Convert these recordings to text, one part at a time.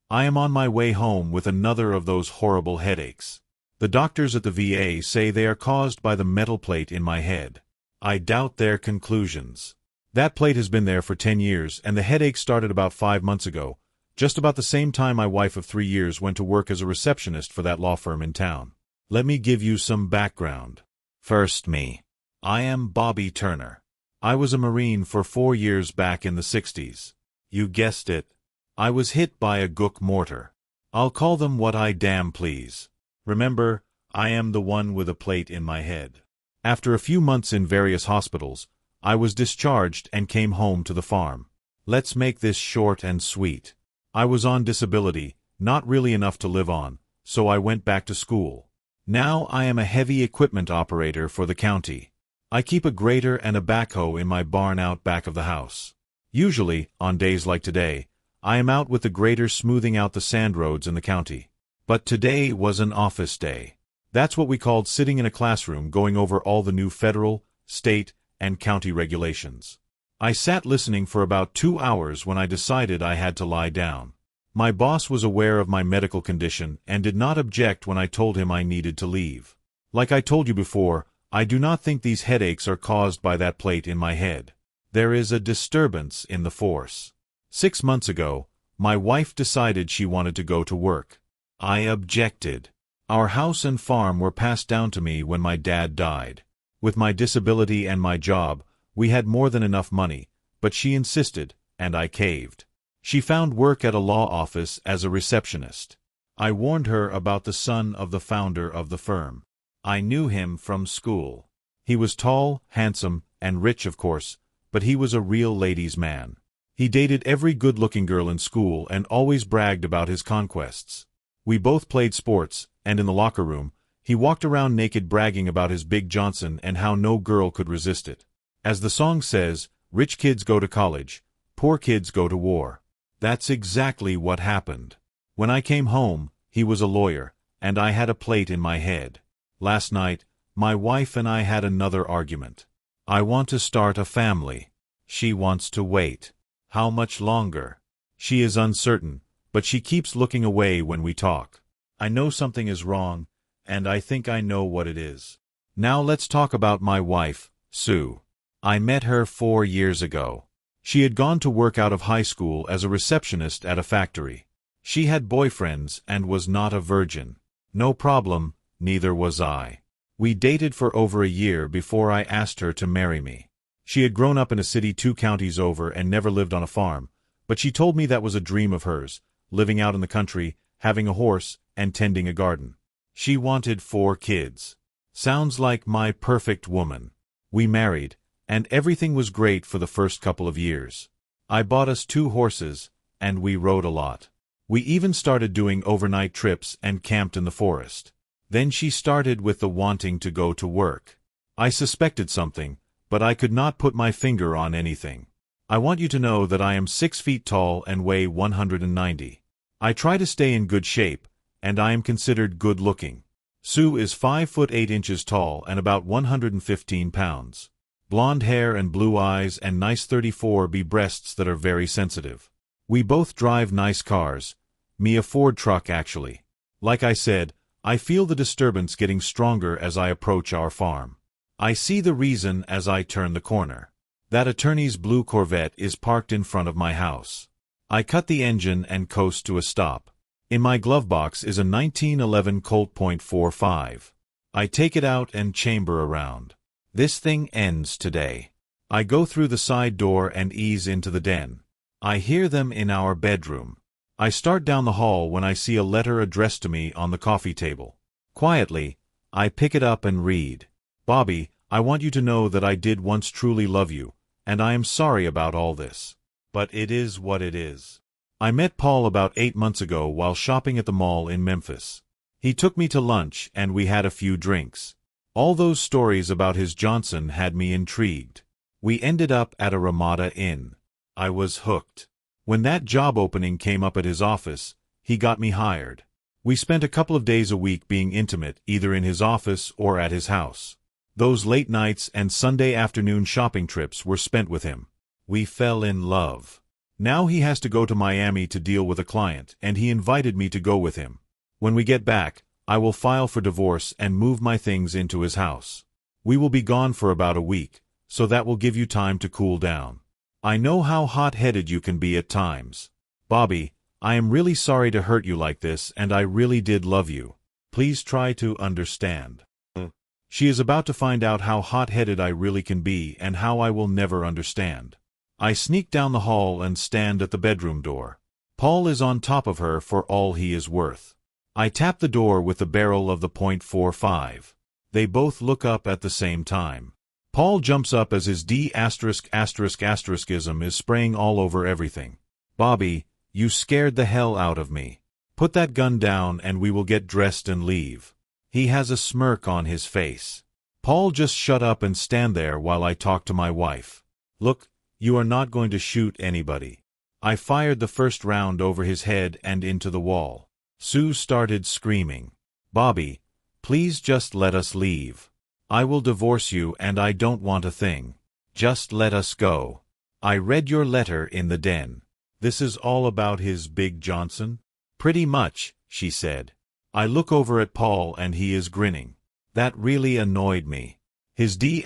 I am on my way home with another of those horrible headaches. The doctors at the VA say they are caused by the metal plate in my head. I doubt their conclusions. That plate has been there for 10 years, and the headache started about 5 months ago, just about the same time my wife of 3 years went to work as a receptionist for that law firm in town. Let me give you some background. First, me. I am Bobby Turner. I was a Marine for 4 years back in the 60s. You guessed it. I was hit by a Gook mortar. I'll call them what I damn please. Remember, I am the one with a plate in my head. After a few months in various hospitals, I was discharged and came home to the farm. Let's make this short and sweet. I was on disability, not really enough to live on, so I went back to school. Now I am a heavy equipment operator for the county. I keep a grater and a backhoe in my barn out back of the house. Usually, on days like today, I am out with the grater smoothing out the sand roads in the county. But today was an office day. That's what we called sitting in a classroom going over all the new federal, state, and county regulations. I sat listening for about 2 hours when I decided I had to lie down. My boss was aware of my medical condition and did not object when I told him I needed to leave. Like I told you before, I do not think these headaches are caused by that plate in my head. There is a disturbance in the force. 6 months ago, my wife decided she wanted to go to work. I objected. Our house and farm were passed down to me when my dad died. With my disability and my job, we had more than enough money, but she insisted, and I caved. She found work at a law office as a receptionist. I warned her about the son of the founder of the firm. I knew him from school. He was tall, handsome, and rich, of course, but he was a real ladies' man. He dated every good-looking girl in school and always bragged about his conquests. We both played sports, and in the locker room, he walked around naked bragging about his Big Johnson and how no girl could resist it. As the song says, rich kids go to college, poor kids go to war. That's exactly what happened. When I came home, he was a lawyer, and I had a plate in my head. Last night, my wife and I had another argument. I want to start a family. She wants to wait. How much longer? She is uncertain, but she keeps looking away when we talk. I know something is wrong, and I think I know what it is. Now let's talk about my wife, Sue. I met her 4 years ago. She had gone to work out of high school as a receptionist at a factory. She had boyfriends and was not a virgin. No problem, neither was I. We dated for over a year before I asked her to marry me. She had grown up in a city 2 counties over and never lived on a farm, but she told me that was a dream of hers, living out in the country, having a horse, and tending a garden. She wanted 4 kids. Sounds like my perfect woman. We married, and everything was great for the first couple of years. I bought us 2 horses, and we rode a lot. We even started doing overnight trips and camped in the forest. Then she started with the wanting to go to work. I suspected something, but I could not put my finger on anything. I want you to know that I am 6 feet tall and weigh 190. I try to stay in good shape, and I am considered good-looking. Sue is 5 foot 8 inches tall and about 115 pounds. Blonde hair and blue eyes and nice 34B breasts that are very sensitive. We both drive nice cars, me a Ford truck actually. Like I said, I feel the disturbance getting stronger as I approach our farm. I see the reason as I turn the corner. That attorney's blue Corvette is parked in front of my house. I cut the engine and coast to a stop. In my glove box is a 1911 Colt .45. I take it out and chamber around. This thing ends today. I go through the side door and ease into the den. I hear them in our bedroom. I start down the hall when I see a letter addressed to me on the coffee table. Quietly, I pick it up and read. Bobby, I want you to know that I did once truly love you, and I am sorry about all this. But it is what it is. I met Paul about 8 months ago while shopping at the mall in Memphis. He took me to lunch and we had a few drinks. All those stories about his Johnson had me intrigued. We ended up at a Ramada Inn. I was hooked. When that job opening came up at his office, he got me hired. We spent a couple of days a week being intimate, either in his office or at his house. Those late nights and Sunday afternoon shopping trips were spent with him. We fell in love. Now he has to go to Miami to deal with a client, and he invited me to go with him. When we get back, I will file for divorce and move my things into his house. We will be gone for about a week, so that will give you time to cool down. I know how hot-headed you can be at times. Bobby, I am really sorry to hurt you like this, and I really did love you. Please try to understand. She is about to find out how hot-headed I really can be and how I will never understand. I sneak down the hall and stand at the bedroom door. Paul is on top of her for all he is worth. I tap the door with the barrel of the .45. They both look up at the same time. Paul jumps up as his D*****ism is spraying all over everything. Bobby, you scared the hell out of me. Put that gun down and we will get dressed and leave. He has a smirk on his face. Paul, just shut up and stand there while I talk to my wife. Look, you are not going to shoot anybody. I fired the first round over his head and into the wall. Sue started screaming. Bobby, please just let us leave. I will divorce you and I don't want a thing. Just let us go. I read your letter in the den. This is all about his Big Johnson? Pretty much, she said. I look over at Paul and he is grinning. That really annoyed me. His D*****Johnson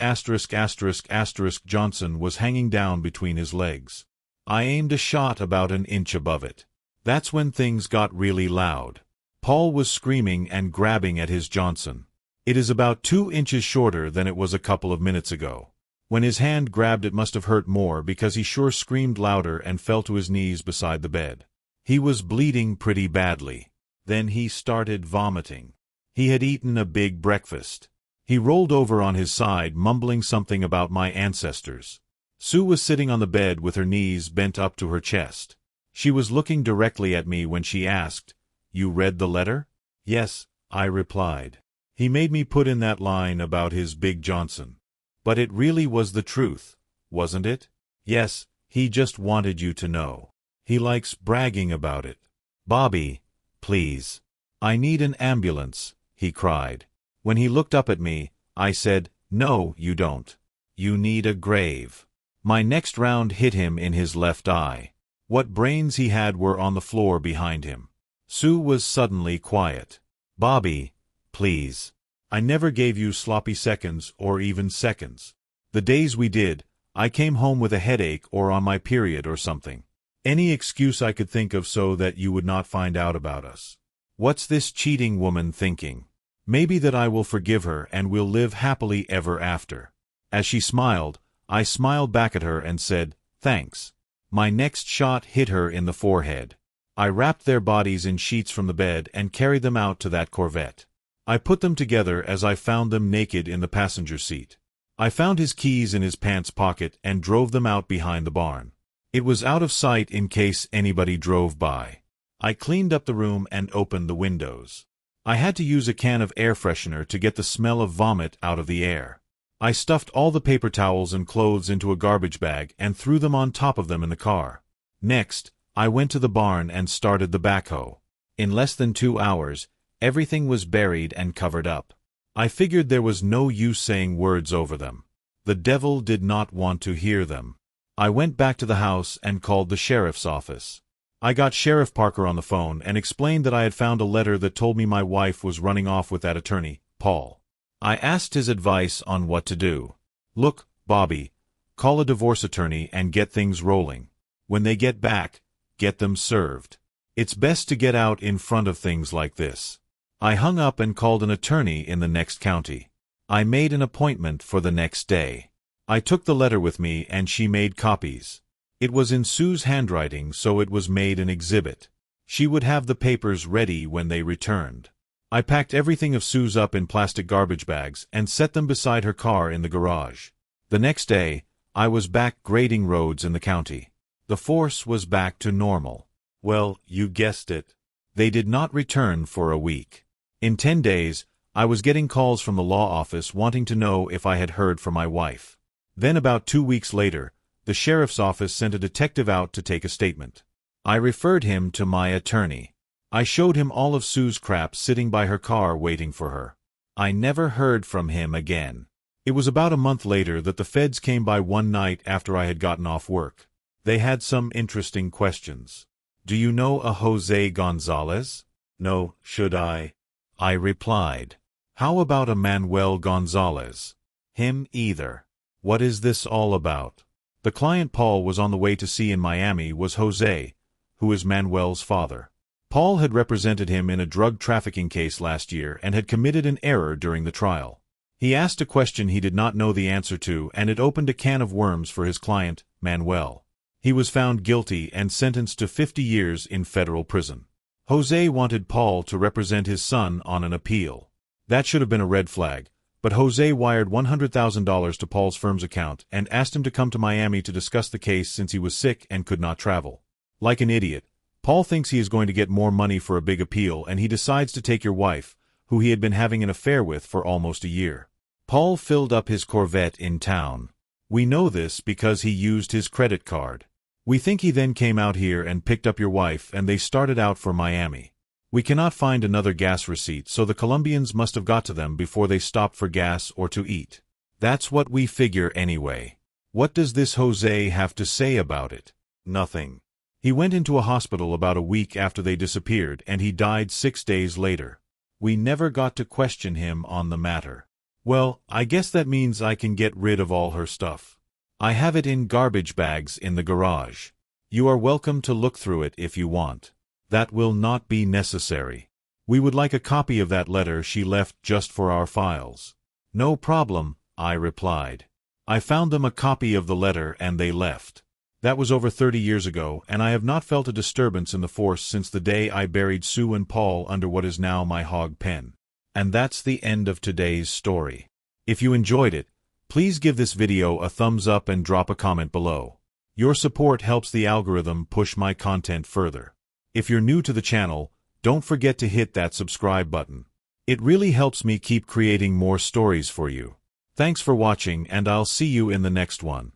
was hanging down between his legs. I aimed a shot about an inch above it. That's when things got really loud. Paul was screaming and grabbing at his Johnson. It is about 2 inches shorter than it was a couple of minutes ago. When his hand grabbed it must have hurt more because he sure screamed louder and fell to his knees beside the bed. He was bleeding pretty badly. Then he started vomiting. He had eaten a big breakfast. He rolled over on his side, mumbling something about my ancestors. Sue was sitting on the bed with her knees bent up to her chest. She was looking directly at me when she asked, "You read the letter?" "Yes," I replied. He made me put in that line about his Big Johnson. But it really was the truth, wasn't it? Yes, he just wanted you to know. He likes bragging about it. Bobby, please. I need an ambulance, he cried. When he looked up at me, I said, "No, you don't. You need a grave." My next round hit him in his left eye. What brains he had were on the floor behind him. Sue was suddenly quiet. Bobby, please. I never gave you sloppy seconds or even seconds. The days we did, I came home with a headache or on my period or something. Any excuse I could think of so that you would not find out about us. What's this cheating woman thinking? Maybe that I will forgive her and we'll live happily ever after. As she smiled, I smiled back at her and said, "Thanks." My next shot hit her in the forehead. I wrapped their bodies in sheets from the bed and carried them out to that Corvette. I put them together as I found them naked in the passenger seat. I found his keys in his pants pocket and drove them out behind the barn. It was out of sight in case anybody drove by. I cleaned up the room and opened the windows. I had to use a can of air freshener to get the smell of vomit out of the air. I stuffed all the paper towels and clothes into a garbage bag and threw them on top of them in the car. Next, I went to the barn and started the backhoe. In less than 2 hours, everything was buried and covered up. I figured there was no use saying words over them. The devil did not want to hear them. I went back to the house and called the sheriff's office. I got Sheriff Parker on the phone and explained that I had found a letter that told me my wife was running off with that attorney, Paul. I asked his advice on what to do. Look, Bobby, call a divorce attorney and get things rolling. When they get back, get them served. It's best to get out in front of things like this. I hung up and called an attorney in the next county. I made an appointment for the next day. I took the letter with me and she made copies. It was in Sue's handwriting, so it was made an exhibit. She would have the papers ready when they returned. I packed everything of Sue's up in plastic garbage bags and set them beside her car in the garage. The next day, I was back grading roads in the county. The force was back to normal. Well, you guessed it. They did not return for a week. In 10 days, I was getting calls from the law office wanting to know if I had heard from my wife. Then about 2 weeks later, the sheriff's office sent a detective out to take a statement. I referred him to my attorney. I showed him all of Sue's crap sitting by her car waiting for her. I never heard from him again. It was about a month later that the feds came by one night after I had gotten off work. They had some interesting questions. Do you know a Jose Gonzalez? No, should I? I replied. How about a Manuel Gonzalez? Him either. What is this all about? The client Paul was on the way to see in Miami was Jose, who is Manuel's father. Paul had represented him in a drug trafficking case last year and had committed an error during the trial. He asked a question he did not know the answer to, and it opened a can of worms for his client, Manuel. He was found guilty and sentenced to 50 years in federal prison. Jose wanted Paul to represent his son on an appeal. That should have been a red flag, but Jose wired $100,000 to Paul's firm's account and asked him to come to Miami to discuss the case since he was sick and could not travel. Like an idiot, Paul thinks he is going to get more money for a big appeal, and he decides to take your wife, who he had been having an affair with for almost a year. Paul filled up his Corvette in town. We know this because he used his credit card. We think he then came out here and picked up your wife, and they started out for Miami. We cannot find another gas receipt, so the Colombians must have got to them before they stopped for gas or to eat. That's what we figure anyway. What does this Jose have to say about it? Nothing. He went into a hospital about a week after they disappeared, and he died 6 days later. We never got to question him on the matter. Well, I guess that means I can get rid of all her stuff. I have it in garbage bags in the garage. You are welcome to look through it if you want. That will not be necessary. We would like a copy of that letter she left just for our files. No problem, I replied. I found them a copy of the letter and they left. That was over 30 years ago, and I have not felt a disturbance in the force since the day I buried Sue and Paul under what is now my hog pen. And that's the end of today's story. If you enjoyed it, please give this video a thumbs up and drop a comment below. Your support helps the algorithm push my content further. If you're new to the channel, don't forget to hit that subscribe button. It really helps me keep creating more stories for you. Thanks for watching, and I'll see you in the next one.